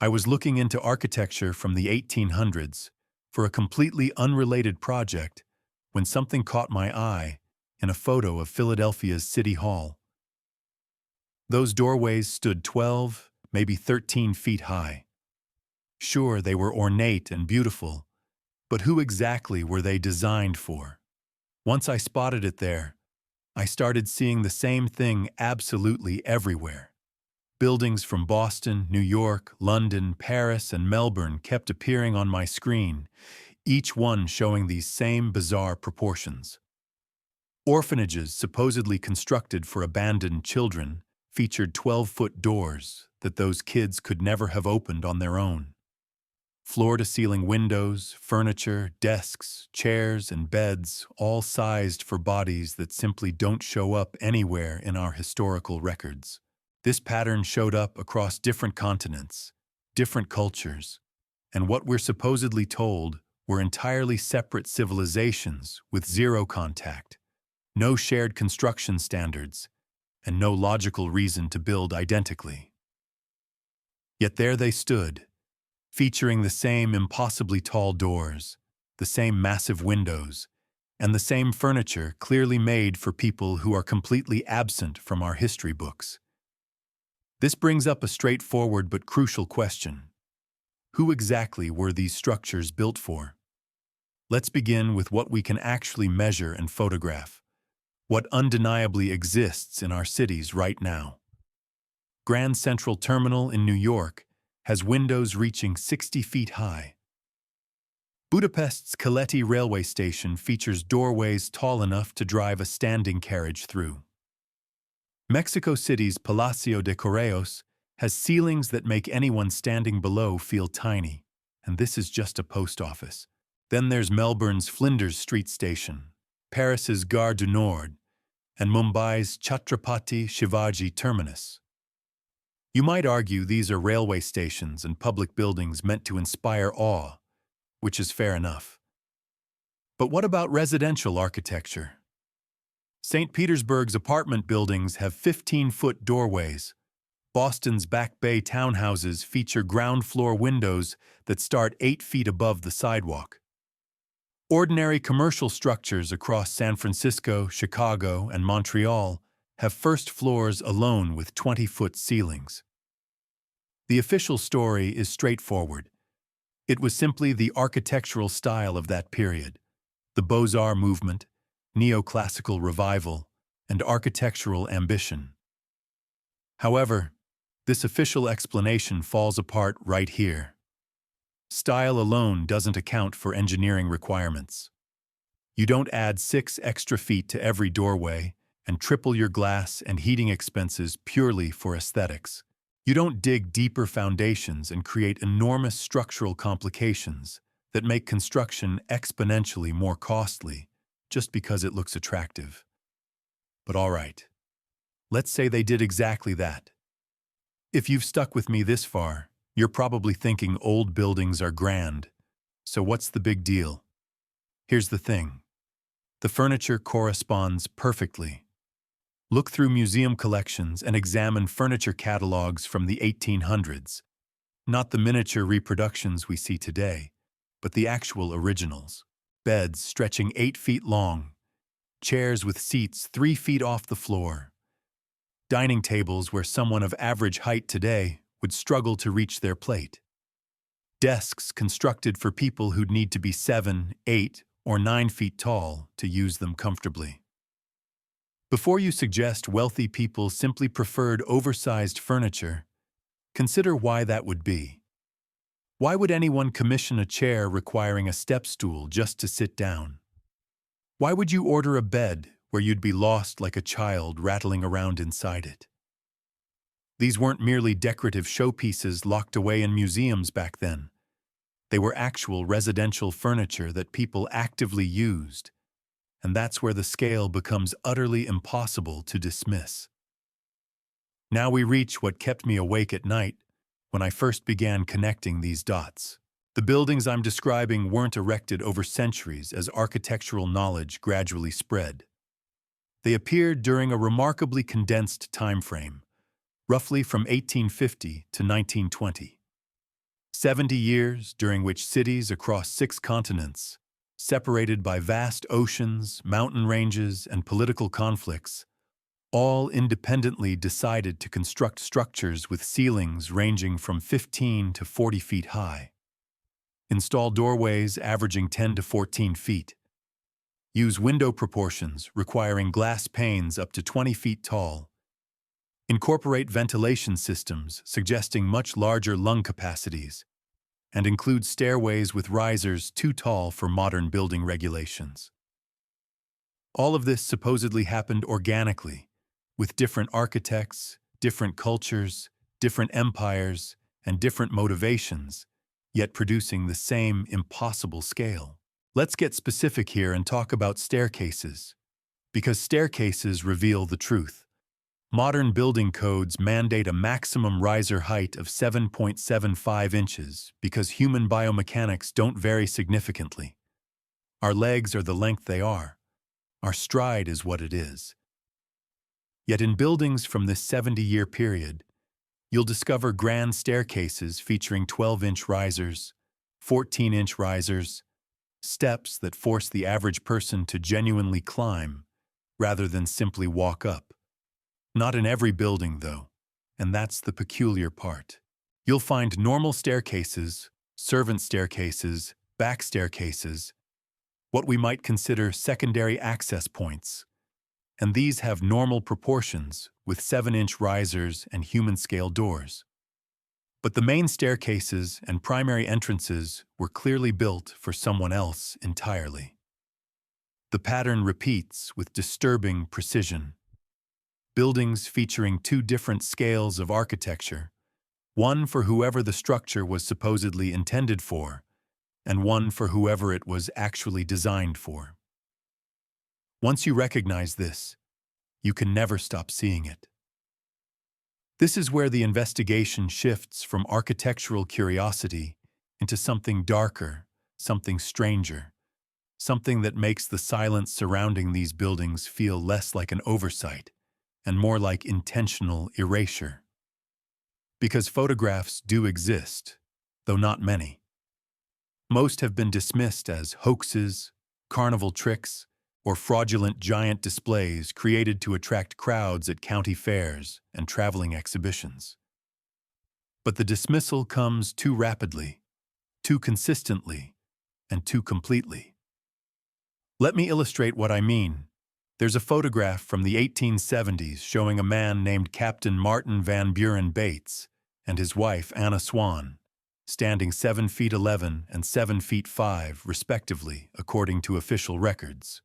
I was looking into architecture from the 1800s for a completely unrelated project when something caught my eye in a photo of Philadelphia's City Hall. Those doorways stood 12, maybe 13 feet high. Sure, they were ornate and beautiful, but who exactly were they designed for? Once I spotted it there, I started seeing the same thing absolutely everywhere. Buildings from Boston, New York, London, Paris, and Melbourne kept appearing on my screen, each one showing these same bizarre proportions. Orphanages supposedly constructed for abandoned children featured 12-foot doors that those kids could never have opened on their own. Floor-to-ceiling windows, furniture, desks, chairs, and beds, all sized for bodies that simply don't show up anywhere in our historical records. This pattern showed up across different continents, different cultures, and what we're supposedly told were entirely separate civilizations with zero contact, no shared construction standards, and no logical reason to build identically. Yet there they stood, featuring the same impossibly tall doors, the same massive windows, and the same furniture clearly made for people who are completely absent from our history books. This brings up a straightforward but crucial question. Who exactly were these structures built for? Let's begin with what we can actually measure and photograph, what undeniably exists in our cities right now. Grand Central Terminal in New York has windows reaching 60 feet high. Budapest's Keleti railway station features doorways tall enough to drive a standing carriage through. Mexico City's Palacio de Correos has ceilings that make anyone standing below feel tiny, and this is just a post office. Then there's Melbourne's Flinders Street Station, Paris's Gare du Nord, and Mumbai's Chhatrapati Shivaji Terminus. You might argue these are railway stations and public buildings meant to inspire awe, which is fair enough. But what about residential architecture? St. Petersburg's apartment buildings have 15-foot doorways. Boston's Back Bay townhouses feature ground-floor windows that start 8 feet above the sidewalk. Ordinary commercial structures across San Francisco, Chicago, and Montreal have first floors alone with 20-foot ceilings. The official story is straightforward. It was simply the architectural style of that period, the Beaux-Arts movement, neoclassical revival, and architectural ambition. However, this official explanation falls apart right here. Style alone doesn't account for engineering requirements. You don't add 6 extra feet to every doorway and triple your glass and heating expenses purely for aesthetics. You don't dig deeper foundations and create enormous structural complications that make construction exponentially more costly just because it looks attractive. But all right, let's say they did exactly that. If you've stuck with me this far, you're probably thinking old buildings are grand, so what's the big deal? Here's the thing. The furniture corresponds perfectly. Look through museum collections and examine furniture catalogs from the 1800s. Not the miniature reproductions we see today, but the actual originals. Beds stretching 8 feet long, chairs with seats 3 feet off the floor, dining tables where someone of average height today would struggle to reach their plate, desks constructed for people who'd need to be 7, 8, or 9 feet tall to use them comfortably. Before you suggest wealthy people simply preferred oversized furniture, consider why that would be. Why would anyone commission a chair requiring a step stool just to sit down? Why would you order a bed where you'd be lost like a child rattling around inside it? These weren't merely decorative showpieces locked away in museums back then. They were actual residential furniture that people actively used, and that's where the scale becomes utterly impossible to dismiss. Now we reach what kept me awake at night when I first began connecting these dots. The buildings I'm describing weren't erected over centuries as architectural knowledge gradually spread. They appeared during a remarkably condensed time frame, roughly from 1850 to 1920. 70 years during which cities across 6 continents, separated by vast oceans, mountain ranges, and political conflicts, all independently decided to construct structures with ceilings ranging from 15 to 40 feet high. Install doorways averaging 10 to 14 feet. Use window proportions requiring glass panes up to 20 feet tall. Incorporate ventilation systems suggesting much larger lung capacities, and include stairways with risers too tall for modern building regulations. All of this supposedly happened organically, with different architects, different cultures, different empires, and different motivations, yet producing the same impossible scale. Let's get specific here and talk about staircases, because staircases reveal the truth. Modern building codes mandate a maximum riser height of 7.75 inches because human biomechanics don't vary significantly. Our legs are the length they are. Our stride is what it is. Yet in buildings from this 70-year period, you'll discover grand staircases featuring 12-inch risers, 14-inch risers, steps that force the average person to genuinely climb rather than simply walk up. Not in every building, though, and that's the peculiar part. You'll find normal staircases, servant staircases, back staircases, what we might consider secondary access points, and these have normal proportions with 7-inch risers and human-scale doors. But the main staircases and primary entrances were clearly built for someone else entirely. The pattern repeats with disturbing precision. Buildings featuring 2 different scales of architecture, one for whoever the structure was supposedly intended for, and one for whoever it was actually designed for. Once you recognize this, you can never stop seeing it. This is where the investigation shifts from architectural curiosity into something darker, something stranger, something that makes the silence surrounding these buildings feel less like an oversight and more like intentional erasure. Because photographs do exist, though not many. Most have been dismissed as hoaxes, carnival tricks, or fraudulent giant displays created to attract crowds at county fairs and traveling exhibitions. But the dismissal comes too rapidly, too consistently, and too completely. Let me illustrate what I mean. There's a photograph from the 1870s showing a man named Captain Martin Van Buren Bates and his wife Anna Swan, standing 7 feet 11 and 7 feet 5, respectively, according to official records.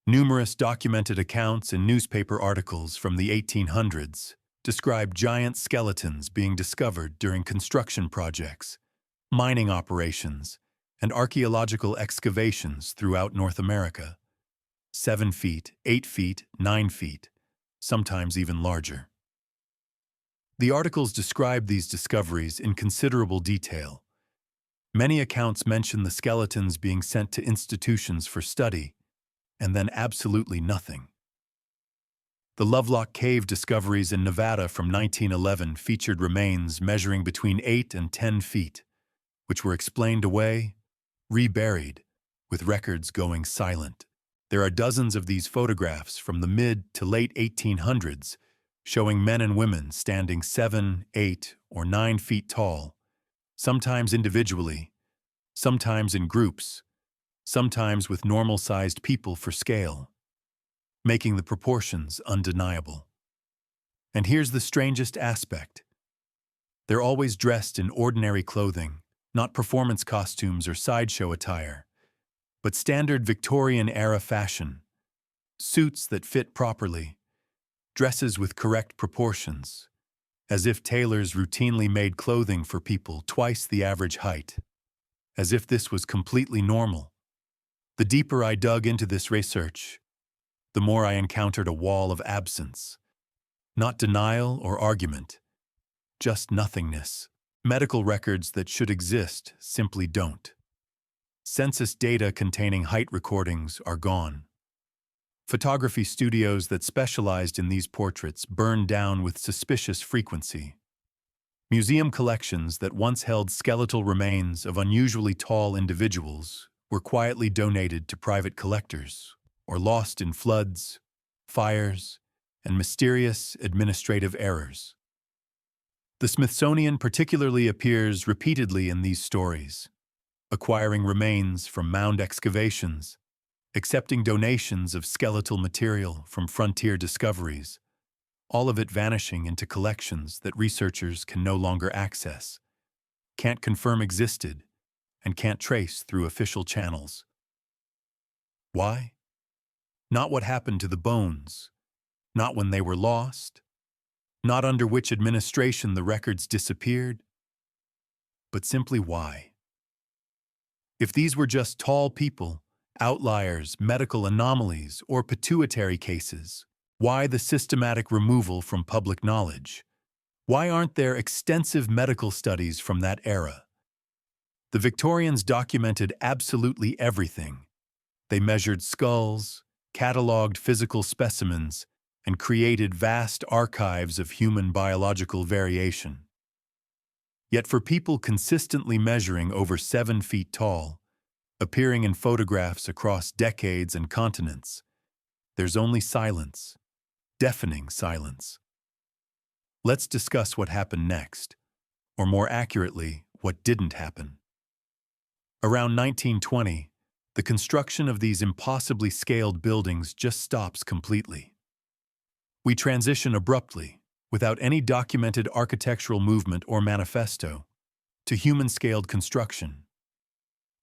Numerous documented accounts and newspaper articles from the 1800s describe giant skeletons being discovered during construction projects, mining operations, and archaeological excavations throughout North America. 7 feet, 8 feet, 9 feet, sometimes even larger. The articles describe these discoveries in considerable detail. Many accounts mention the skeletons being sent to institutions for study, and then absolutely nothing. The Lovelock Cave discoveries in Nevada from 1911 featured remains measuring between 8 and 10 feet, which were explained away, reburied, with records going silent. There are dozens of these photographs from the mid to late 1800s showing men and women standing 7, 8, or 9 feet tall, sometimes individually, sometimes in groups, sometimes with normal-sized people for scale, making the proportions undeniable. And here's the strangest aspect. They're always dressed in ordinary clothing, not performance costumes or sideshow attire, but standard Victorian-era fashion, suits that fit properly, dresses with correct proportions, as if tailors routinely made clothing for people twice the average height, as if this was completely normal. The deeper I dug into this research, the more I encountered a wall of absence. Not denial or argument, just nothingness. Medical records that should exist simply don't. Census data containing height recordings are gone. Photography studios that specialized in these portraits burned down with suspicious frequency. Museum collections that once held skeletal remains of unusually tall individuals were quietly donated to private collectors or lost in floods, fires, and mysterious administrative errors. The Smithsonian particularly appears repeatedly in these stories, acquiring remains from mound excavations, accepting donations of skeletal material from frontier discoveries, all of it vanishing into collections that researchers can no longer access, can't confirm existed, and can't trace through official channels. Why? Not what happened to the bones, not when they were lost, not under which administration the records disappeared, but simply why. If these were just tall people, outliers, medical anomalies, or pituitary cases, why the systematic removal from public knowledge? Why aren't there extensive medical studies from that era? The Victorians documented absolutely everything. They measured skulls, catalogued physical specimens, and created vast archives of human biological variation. Yet for people consistently measuring over 7 feet tall, appearing in photographs across decades and continents, there's only silence, deafening silence. Let's discuss what happened next, or more accurately, what didn't happen. Around 1920, the construction of these impossibly scaled buildings just stops completely. We transition abruptly, without any documented architectural movement or manifesto, to human-scaled construction.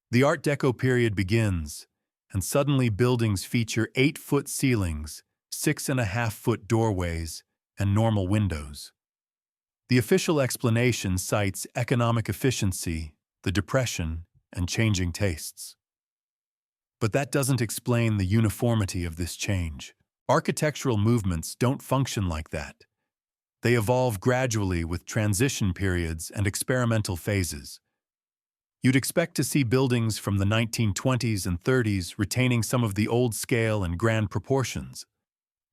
The Art Deco period begins, and suddenly buildings feature 8-foot ceilings, 6.5-foot doorways, and normal windows. The official explanation cites economic efficiency, the Depression, and changing tastes. But that doesn't explain the uniformity of this change. Architectural movements don't function like that. They evolve gradually with transition periods and experimental phases. You'd expect to see buildings from the 1920s and 30s retaining some of the old scale and grand proportions,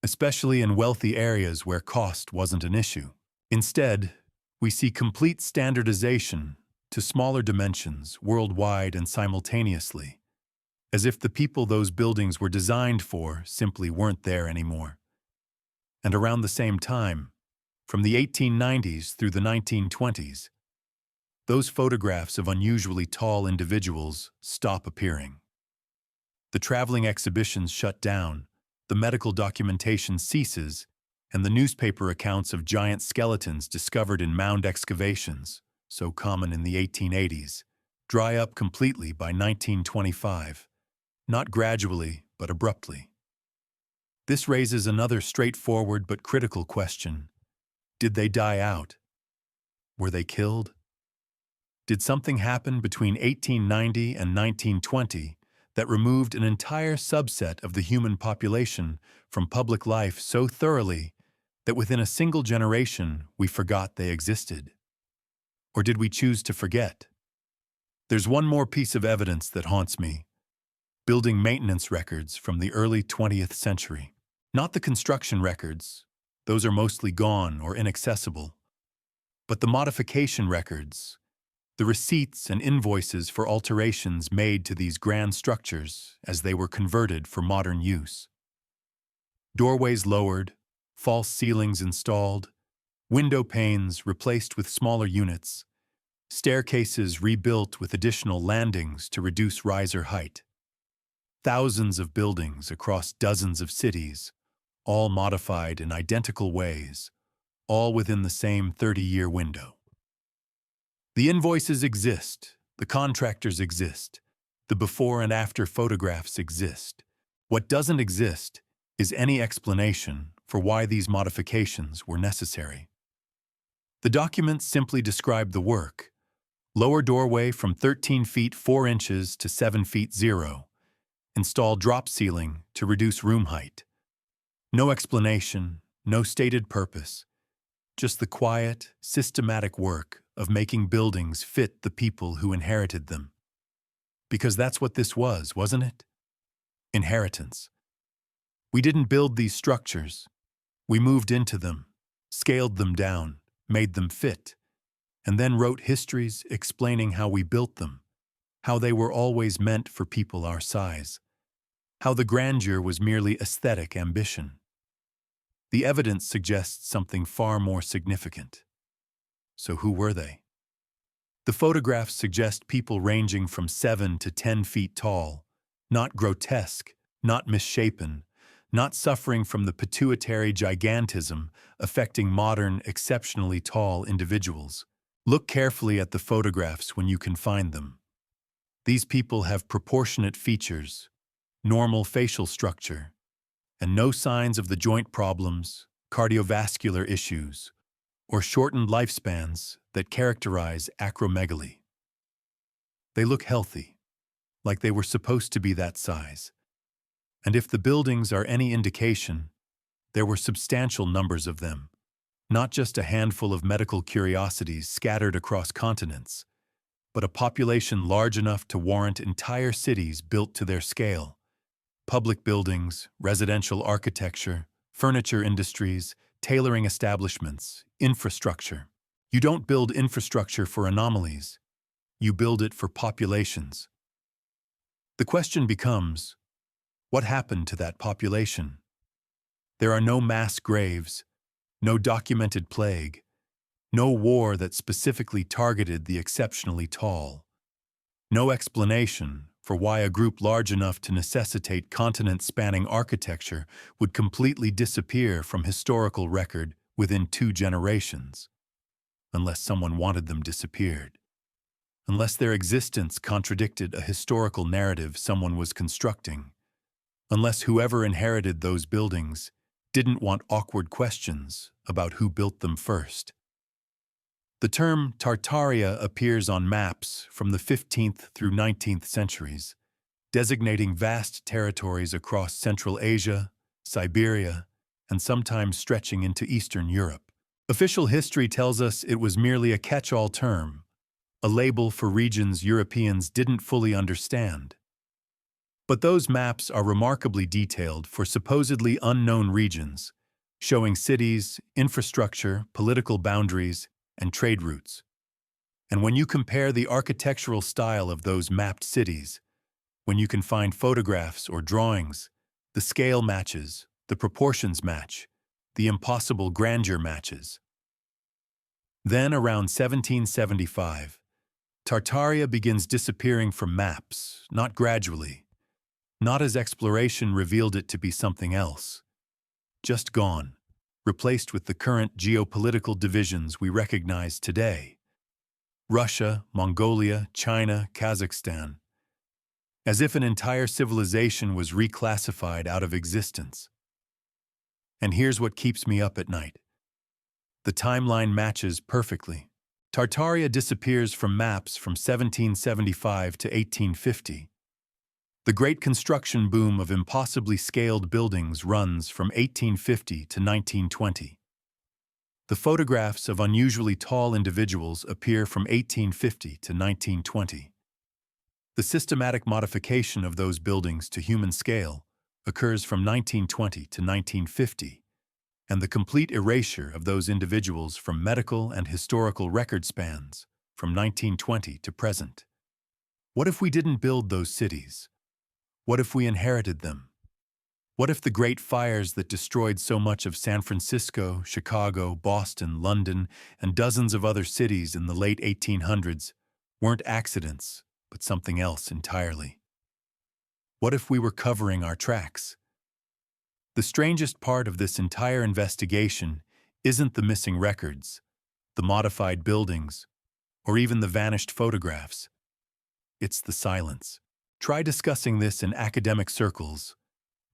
especially in wealthy areas where cost wasn't an issue. Instead, we see complete standardization to smaller dimensions worldwide and simultaneously, as if the people those buildings were designed for simply weren't there anymore. And around the same time, from the 1890s through the 1920s, those photographs of unusually tall individuals stop appearing. The traveling exhibitions shut down, the medical documentation ceases, and the newspaper accounts of giant skeletons discovered in mound excavations, so common in the 1880s, dry up completely by 1925, not gradually but abruptly. This raises another straightforward but critical question. Did they die out? Were they killed? Did something happen between 1890 and 1920 that removed an entire subset of the human population from public life so thoroughly that within a single generation we forgot they existed? Or did we choose to forget? There's one more piece of evidence that haunts me: building maintenance records from the early 20th century. Not the construction records, those are mostly gone or inaccessible, but the modification records, the receipts and invoices for alterations made to these grand structures as they were converted for modern use. Doorways lowered, false ceilings installed, window panes replaced with smaller units, staircases rebuilt with additional landings to reduce riser height. Thousands of buildings across dozens of cities, all modified in identical ways, all within the same 30-year window. The invoices exist, the contractors exist, the before and after photographs exist. What doesn't exist is any explanation for why these modifications were necessary. The documents simply describe the work: lower doorway from 13 feet 4 inches to 7 feet 0, install drop ceiling to reduce room height. No explanation, no stated purpose, just the quiet, systematic work of making buildings fit the people who inherited them. Because that's what this was, wasn't it? Inheritance. We didn't build these structures. We moved into them, scaled them down, made them fit, and then wrote histories explaining how we built them, how they were always meant for people our size, how the grandeur was merely aesthetic ambition. The evidence suggests something far more significant. So who were they? The photographs suggest people ranging from 7 to 10 feet tall, not grotesque, not misshapen, not suffering from the pituitary gigantism affecting modern, exceptionally tall individuals. Look carefully at the photographs when you can find them. These people have proportionate features, normal facial structure, and no signs of the joint problems, cardiovascular issues, or shortened lifespans that characterize acromegaly. They look healthy, like they were supposed to be that size. And if the buildings are any indication, there were substantial numbers of them, not just a handful of medical curiosities scattered across continents, but a population large enough to warrant entire cities built to their scale. Public buildings, residential architecture, furniture industries, tailoring establishments, infrastructure. You don't build infrastructure for anomalies. You build it for populations. The question becomes, what happened to that population? There are no mass graves, no documented plague, no war that specifically targeted the exceptionally tall. No explanation for why a group large enough to necessitate continent-spanning architecture would completely disappear from historical record within 2 generations, unless someone wanted them disappeared, unless their existence contradicted a historical narrative someone was constructing, unless whoever inherited those buildings didn't want awkward questions about who built them first. The term Tartaria appears on maps from the 15th through 19th centuries, designating vast territories across Central Asia, Siberia, and sometimes stretching into Eastern Europe. Official history tells us it was merely a catch-all term, a label for regions Europeans didn't fully understand. But those maps are remarkably detailed for supposedly unknown regions, showing cities, infrastructure, political boundaries, and trade routes. And when you compare the architectural style of those mapped cities, when you can find photographs or drawings, the scale matches, the proportions match, the impossible grandeur matches. Then, around 1775, Tartaria begins disappearing from maps, not gradually, not as exploration revealed it to be something else, just gone, replaced with the current geopolitical divisions we recognize today. Russia, Mongolia, China, Kazakhstan. As if an entire civilization was reclassified out of existence. And here's what keeps me up at night. The timeline matches perfectly. Tartaria disappears from maps from 1775 to 1850. The great construction boom of impossibly scaled buildings runs from 1850 to 1920. The photographs of unusually tall individuals appear from 1850 to 1920. The systematic modification of those buildings to human scale occurs from 1920 to 1950, and the complete erasure of those individuals from medical and historical record spans from 1920 to present. What if we didn't build those cities? What if we inherited them? What if the great fires that destroyed so much of San Francisco, Chicago, Boston, London, and dozens of other cities in the late 1800s weren't accidents, but something else entirely? What if we were covering our tracks? The strangest part of this entire investigation isn't the missing records, the modified buildings, or even the vanished photographs. It's the silence. Try discussing this in academic circles.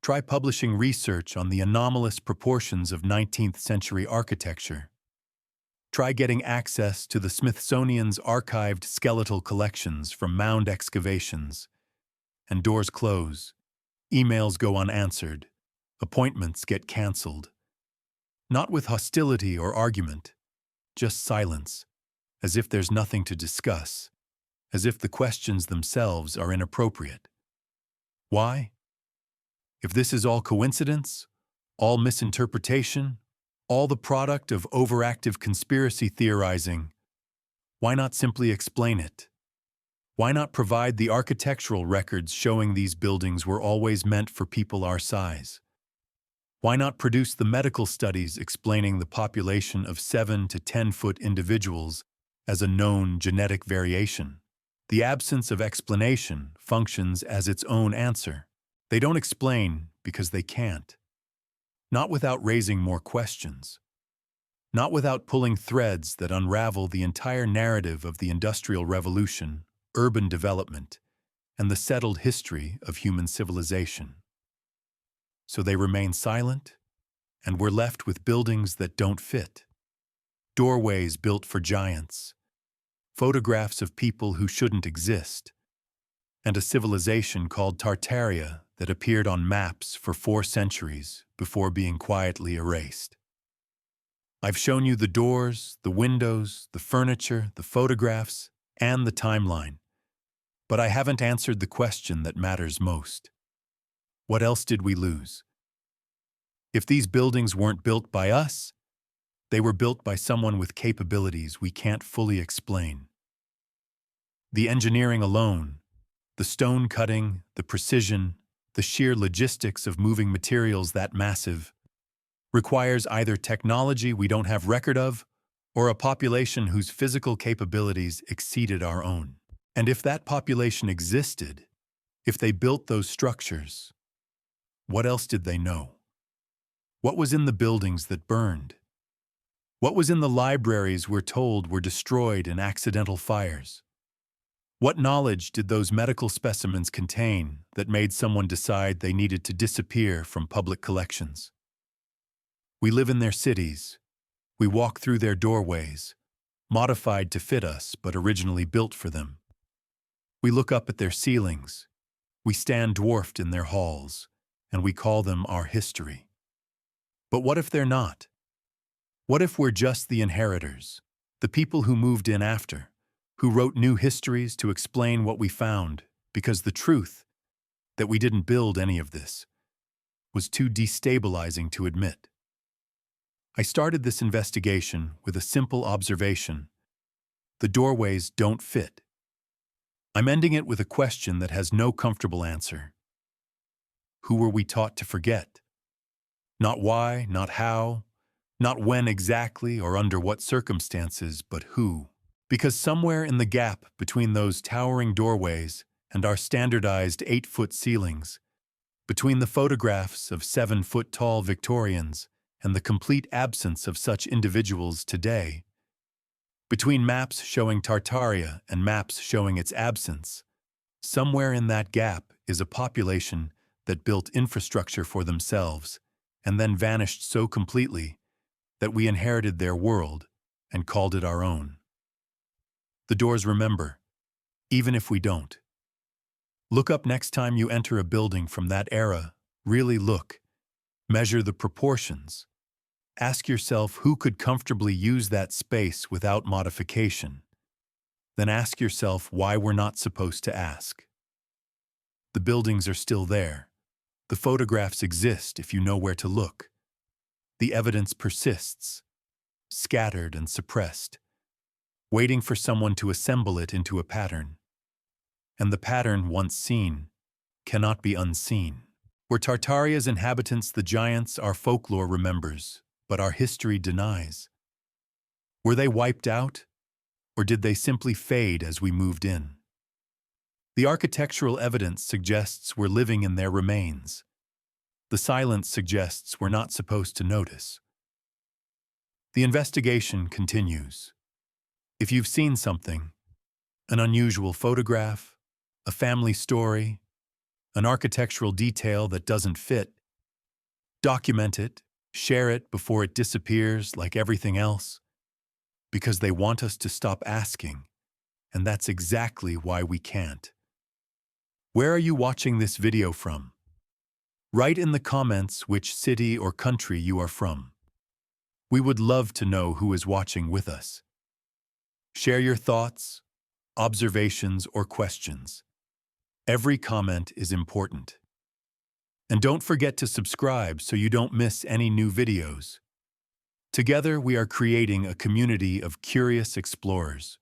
Try publishing research on the anomalous proportions of 19th century architecture. Try getting access to the Smithsonian's archived skeletal collections from mound excavations. And doors close, emails go unanswered, appointments get canceled. Not with hostility or argument, just silence, as if there's nothing to discuss, as if the questions themselves are inappropriate. Why? If this is all coincidence, all misinterpretation, all the product of overactive conspiracy theorizing, Why not simply explain it? Why not provide the architectural records showing these buildings were always meant for people our size? Why not produce the medical studies explaining the population of 7 to 10-foot individuals as a known genetic variation? The absence of explanation functions as its own answer. They don't explain because they can't. Not without raising more questions. Not without pulling threads that unravel the entire narrative of the Industrial Revolution, urban development, and the settled history of human civilization. So they remain silent, and we're left with buildings that don't fit. Doorways built for giants, photographs of people who shouldn't exist, and a civilization called Tartaria that appeared on maps for 4 centuries before being quietly erased. I've shown you the doors, the windows, the furniture, the photographs, and the timeline. But I haven't answered the question that matters most. What else did we lose? If these buildings weren't built by us, they were built by someone with capabilities we can't fully explain. The engineering alone, the stone cutting, the precision, the sheer logistics of moving materials that massive, requires either technology we don't have record of or a population whose physical capabilities exceeded our own. And if that population existed, if they built those structures, what else did they know? What was in the buildings that burned? What was in the libraries we're told were destroyed in accidental fires? What knowledge did those medical specimens contain that made someone decide they needed to disappear from public collections? We live in their cities. We walk through their doorways, modified to fit us but originally built for them. We look up at their ceilings. We stand dwarfed in their halls, and we call them our history. But what if they're not? What if we're just the inheritors, the people who moved in after, who wrote new histories to explain what we found, because the truth, that we didn't build any of this, was too destabilizing to admit? I started this investigation with a simple observation. The doorways don't fit. I'm ending it with a question that has no comfortable answer. Who were we taught to forget? Not why, not how, not when exactly or under what circumstances, but who. Because somewhere in the gap between those towering doorways and our standardized 8-foot ceilings, between the photographs of 7-foot-tall Victorians and the complete absence of such individuals today, between maps showing Tartaria and maps showing its absence, somewhere in that gap is a population that built infrastructure for themselves and then vanished so completely that we inherited their world and called it our own. The doors remember, even if we don't. Look up next time you enter a building from that era. Really look. Measure the proportions. Ask yourself who could comfortably use that space without modification. Then ask yourself why we're not supposed to ask. The buildings are still there. The photographs exist if you know where to look. The evidence persists, scattered and suppressed, waiting for someone to assemble it into a pattern. And the pattern, once seen, cannot be unseen. Were Tartaria's inhabitants the giants our folklore remembers, but our history denies? Were they wiped out, or did they simply fade as we moved in? The architectural evidence suggests we're living in their remains. The silence suggests we're not supposed to notice. The investigation continues. If you've seen something, an unusual photograph, a family story, an architectural detail that doesn't fit, document it, share it before it disappears like everything else, because they want us to stop asking, and that's exactly why we can't. Where are you watching this video from? Write in the comments which city or country you are from. We would love to know who is watching with us. Share your thoughts, observations, or questions. Every comment is important. And don't forget to subscribe so you don't miss any new videos. Together, we are creating a community of curious explorers.